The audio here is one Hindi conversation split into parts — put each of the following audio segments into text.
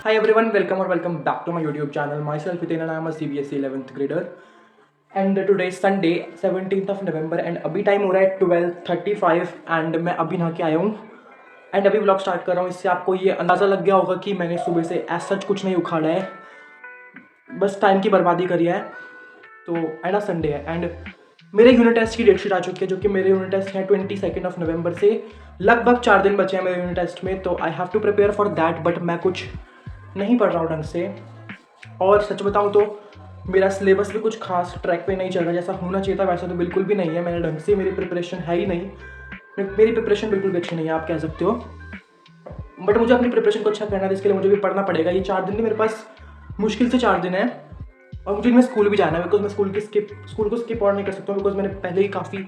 Hi everyone, welcome or welcome back to my YouTube channel. Myself Hiten and I am a CBSE 11th grader. And today is Sunday 17th of November and अभी टाइम हो रहा है 12:35 एंड मैं अभी नहा के आया हूँ एंड अभी व्लॉग स्टार्ट कर रहा हूँ। इससे आपको ये अंदाज़ा लग गया होगा कि मैंने सुबह से एज सच कुछ नहीं उखाड़ा है, बस टाइम की बर्बादी करी है। तो एंड संडे है एंड मेरे यूनिट टेस्ट की डेट शीट आ चुकी है, जो कि मेरे यूनिट टेस्ट है 22 ऑफ नवंबर से। लगभग 4 दिन बचे हैं मेरे यूनिट टेस्ट में, तो I have to prepare for that. But मैं कुछ नहीं पढ़ रहा हूँ ढंग से, और सच बताऊँ तो मेरा सिलेबस भी कुछ खास ट्रैक पे नहीं चल रहा। जैसा होना चाहिए था वैसा तो बिल्कुल भी नहीं है। मैंने ढंग से मेरी प्रिपरेशन है ही नहीं, मेरी प्रिपरेशन बिल्कुल भी अच्छी नहीं है, आप कह सकते हो। बट मुझे अपनी प्रिपरेशन को अच्छा करना है, इसके लिए मुझे भी पढ़ना पड़ेगा। ये 4 दिन भी मेरे पास मुश्किल से 4 दिन है, और मुझे इनमें स्कूल भी जाना है, बिकॉज मैं स्कूल को स्किप और नहीं कर सकता हूँ, बिकॉज मैंने पहले ही काफ़ी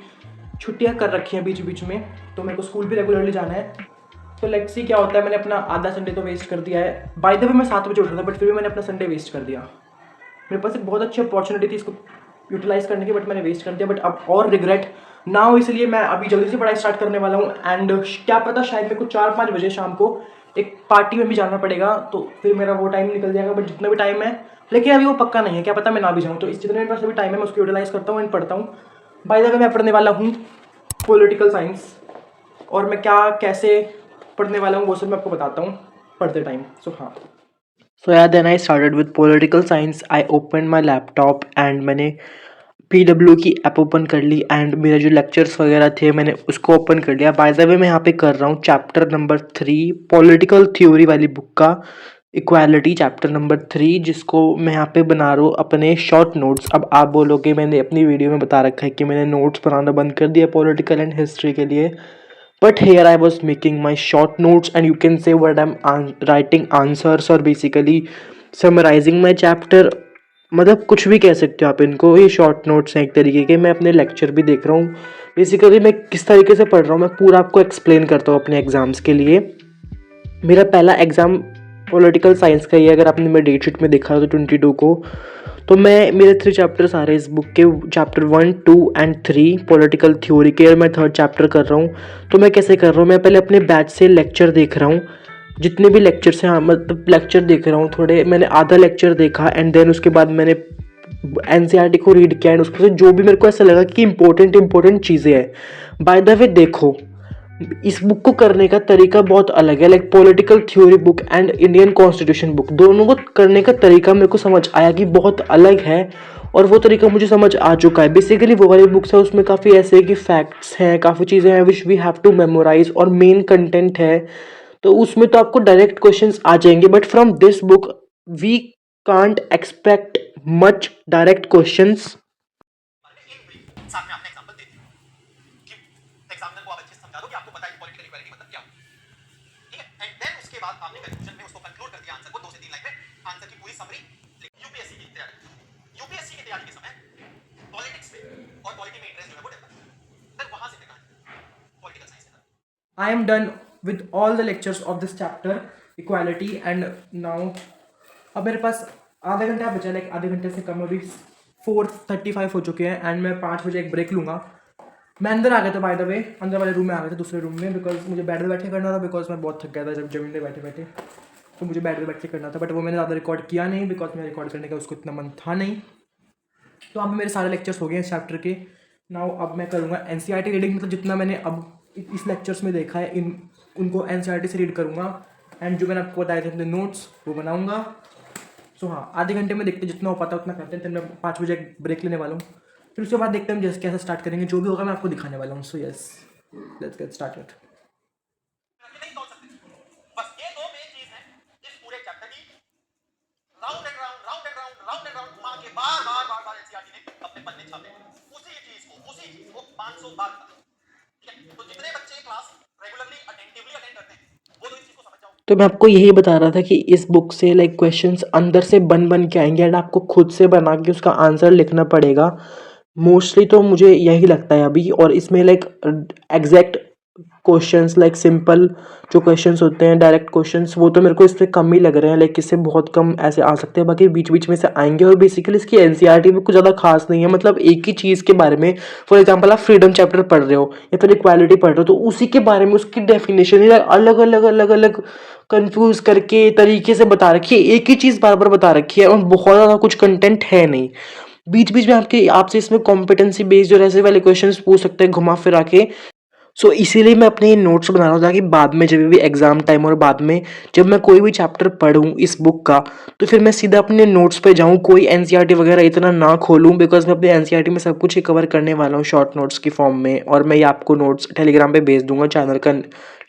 छुट्टियाँ कर रखी हैं बीच बीच में, तो मेरे को स्कूल भी रेगुलरली जाना है। तो लेट्स सी क्या होता है। मैंने अपना आधा संडे तो वेस्ट कर दिया है। बाय द वे मैं 7 बजे उठ रहा था, बट फिर भी मैंने अपना संडे वेस्ट कर दिया। मेरे पास एक बहुत अच्छी अपॉर्चुनिटी थी इसको यूटिलाइज करने की, बट मैंने वेस्ट कर दिया। बट अब और रिग्रेट ना हो, इसलिए मैं अभी जल्दी से पढ़ाई स्टार्ट करने वाला हूँ। एंड क्या पता शायद मेरे को 4-5 बजे शाम को एक पार्टी में भी जाना पड़ेगा, तो फिर मेरा वो टाइम निकल जाएगा। बट जितना भी टाइम है, लेकिन अभी वो पक्का नहीं है, क्या पता मैं ना भी जाऊँ। तो इस जितने मेरे पास अभी टाइम है मैं उसको यूटिलाइज करता हूँ एंड पढ़ता हूँ। बाय द वे मैं पढ़ने वाला हूँ पॉलिटिकल साइंस, और मैं क्या कैसे पढ़ने वाला हूँ वो सब मैं आपको बताता हूँ पढ़ते time. So yeah, then I started with political science. I opened my laptop and मैंने PW की ऐप ओपन कर ली एंड मेरे जो लेक्चर्स वगैरह थे मैंने उसको ओपन कर लिया। बाय द वे मैं यहाँ पे कर रहा हूँ चैप्टर नंबर 3 पॉलिटिकल थ्योरी वाली बुक का इक्वालिटी चैप्टर नंबर 3, जिसको मैं यहाँ पे बना रहा हूँ अपने शॉर्ट नोट्स। अब आप बोलोगे मैंने अपनी वीडियो में बता रखा है कि मैंने नोट्स बनाना बंद कर दिया पॉलिटिकल एंड हिस्ट्री के लिए, but here I was making my short notes and you can say what I'm writing answers or basically summarizing my chapter। मतलब कुछ भी कह सकते हो आप इनको, ये शॉर्ट नोट्स हैं एक तरीके के। मैं अपने लेक्चर भी देख रहा हूँ, बेसिकली मैं किस तरीके से पढ़ रहा हूँ मैं पूरा आपको एक्सप्लेन करता हूँ अपने एग्जाम्स के लिए। मेरा पहला एग्ज़ाम पॉलिटिकल साइंस का ही है, अगर आपने मेरे डेट शीट में देखा तो 22 को। तो मैं मेरे 3 चैप्टर्स आ रहे हैं इस बुक के, चैप्टर 1, 2 एंड 3 पॉलिटिकल थ्योरी के, और मैं 3rd चैप्टर कर रहा हूँ। तो मैं कैसे कर रहा हूँ, मैं पहले अपने बैच से लेक्चर देख रहा हूँ, जितने भी लेक्चर्स हैं, मतलब लेक्चर देख रहा हूँ थोड़े। मैंने आधा लेक्चर देखा एंड देन उसके बाद मैंने NCERT को रीड किया एंड उसको जो भी मेरे को ऐसा लगा कि इंपॉर्टेंट चीज़ें हैं। बाय द वे देखो, इस बुक को करने का तरीका बहुत अलग है। Like political theory book and Indian constitution book, दोनों को करने का तरीका मेरे को समझ आया कि बहुत अलग है, और वो तरीका मुझे समझ आ चुका है। बेसिकली वो वाली बुक्स है उसमें काफ़ी ऐसे कि फैक्ट्स हैं, काफ़ी चीज़ें हैं which we have to memorise, और मेन कंटेंट है, तो उसमें तो आपको डायरेक्ट क्वेश्चंस आ जाएंगे। But from this book we can't expect much direct questions. साथ में आपने एग्जांपल दे दिया कि एग्जामिनर को आप अच्छे से समझा दो कि आपको पता है पॉलिटिकल इक्वालिटी मतलब क्या होता है, ठीक है। एंड देन उसके बाद आपने कंक्लूजन में उसको कंक्लूड कर दिया आंसर को 2 से 3 लाइन में, आंसर की पूरी समरी। यूपीएससी की तैयारी के समय पॉलिटिक्स में और पॉलिटी में इंटरेस्ट जो है वो डेवलप है, देन वहां से फिर पॉलिटिकल साइंस में। I am done with all the lectures of this chapter equality and now अब मेरे पास आधा घंटा बचा, लाइक आधे घंटे से कम। अभी 4:35 हो चुके हैं एंड मैं 5 बजे एक ब्रेक लूँगा। मैं अंदर आ गया था बाय द वे, अंदर वाले रूम में आ गया था, दूसरे रूम में, बिकॉज मुझे बेड पे बैठे करना था, बिकॉज मैं बहुत थक गया था जब जमीन पे बैठे बैठे, तो मुझे बेड पे बैठ के करना था। बट वो मैंने ज़्यादा रिकॉर्ड किया नहीं, बिकॉज मेरा रिकॉर्ड करने का उसको इतना मन था नहीं। तो अब मेरे सारे लेक्चर्स हो गए इस चैप्टर के। नाउ अब मैं करूँगा NCERT रीडिंग, मतलब जितना मैंने अब इस लेक्चर्स में देखा है उनको NCERT से रीड करूँगा, एंड जो मैंने आपको बताए थे अपने नोट्स वो बनाऊँगा। सो हाँ, आधे घंटे में देखते जितना हो पाता उतना करते हैं। तो मैं 5 बजे एक ब्रेक लेने वाला हूँ, फिर उसके बाद देखते हैं हम जैसे कैसे स्टार्ट करेंगे। जो भी होगा मैं आपको दिखाने वाला हूँ। So yes, let's get started. नहीं तोड़ सकते, बस ये 2 मेन चीज है इस पूरे चैप्टर की। राउंड एंड राउंड घुमा के बार एनसीईआरटी ने अपने पन्ने छापे उसी चीज को 500 बार, ठीक है। तो जितने बच्चे क्लास रेगुलरली अटेंटिवली अटेंड करते हैं वो तो इस चीज को समझ जाओ। तो मैं आपको यही बता रहा था कि इस बुक से लाइक क्वेश्चंस अंदर से बन के आएंगे एंड आपको खुद से बना के उसका आंसर लिखना पड़ेगा मोस्टली। तो मुझे यही लगता है अभी, और इसमें like exact questions like simple जो क्वेश्चंस होते हैं, डायरेक्ट क्वेश्चंस, वो तो मेरे को इससे कम ही लग रहे हैं, लाइक इससे बहुत कम ऐसे आ सकते हैं, बाकी बीच बीच में से आएंगे। और बेसिकली इसकी एनसीईआरटी में कुछ ज़्यादा खास नहीं है, मतलब एक ही चीज़ के बारे में, फॉर एग्जांपल आप फ्रीडम चैप्टर पढ़ रहे हो या फिर इक्वालिटी पढ़ रहे हो, तो उसी के बारे में उसकी डेफिनेशन ही अलग अलग अलग अलग कंफ्यूज करके तरीके से बता रखी है, एक ही चीज़ बार बार बता रखी है, और बहुत ज़्यादा कुछ कंटेंट है नहीं। बीच बीच में आपसे इसमें कॉम्पिटेंसी बेस्ड और ऐसे वाले क्वेश्चंस पूछ सकते हैं घुमा फिरा के। सो इसीलिए मैं अपने ये नोट्स बना रहा हूँ, ताकि बाद में जब भी एग्ज़ाम टाइम और बाद में जब मैं कोई भी चैप्टर पढूँ इस बुक का, तो फिर मैं सीधा अपने नोट्स पे जाऊँ, कोई एनसीईआरटी वगैरह इतना ना खोलूँ, बिकॉज मैं अपने एनसीईआरटी में सब कुछ ही कवर करने वाला हूँ शॉर्ट नोट्स की फॉर्म में। और मैं ये आपको नोट्स टेलीग्राम पे भेज दूंगा,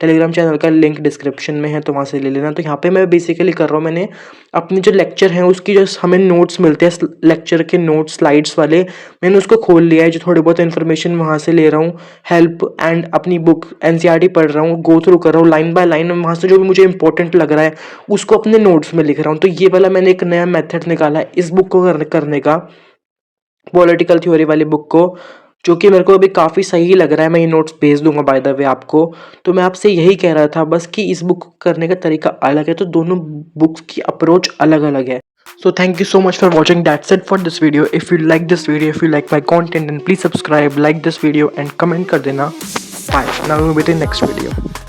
टेलीग्राम चैनल का लिंक डिस्क्रिप्शन में है, तो वहाँ से ले लेना। तो यहाँ पे मैं बेसिकली कर रहा हूँ, मैंने अपनी जो लेक्चर हैं उसकी जो हमें नोट्स मिलते हैं लेक्चर के नोट्स स्लाइड्स वाले, मैंने उसको खोल लिया है, जो थोड़ी बहुत इन्फॉर्मेशन वहाँ से ले रहा हूँ, हेल्प एंड अपनी बुक एनसीईआरटी पढ़ रहा हूँ, गो थ्रू कर रहा हूँ लाइन बाय लाइन, वहाँ से जो भी मुझे इंपॉर्टेंट लग रहा है उसको अपने नोट्स में लिख रहा हूँ। तो ये वाला मैंने एक नया मेथड निकाला है इस बुक को करने का, पॉलिटिकल थ्योरी वाली बुक को, जो कि मेरे को अभी काफ़ी सही लग रहा है। मैं ये नोट्स भेज दूंगा बाय द वे आपको। तो मैं आपसे यही कह रहा था बस कि इस बुक को करने का तरीका अलग है, तो दोनों बुक्स की अप्रोच अलग अलग है। So thank you so much for watching. That's it for this video. If you like this video, if you like my content, then please subscribe, like this video and comment कर देना. Bye. Now we'll meet in next video.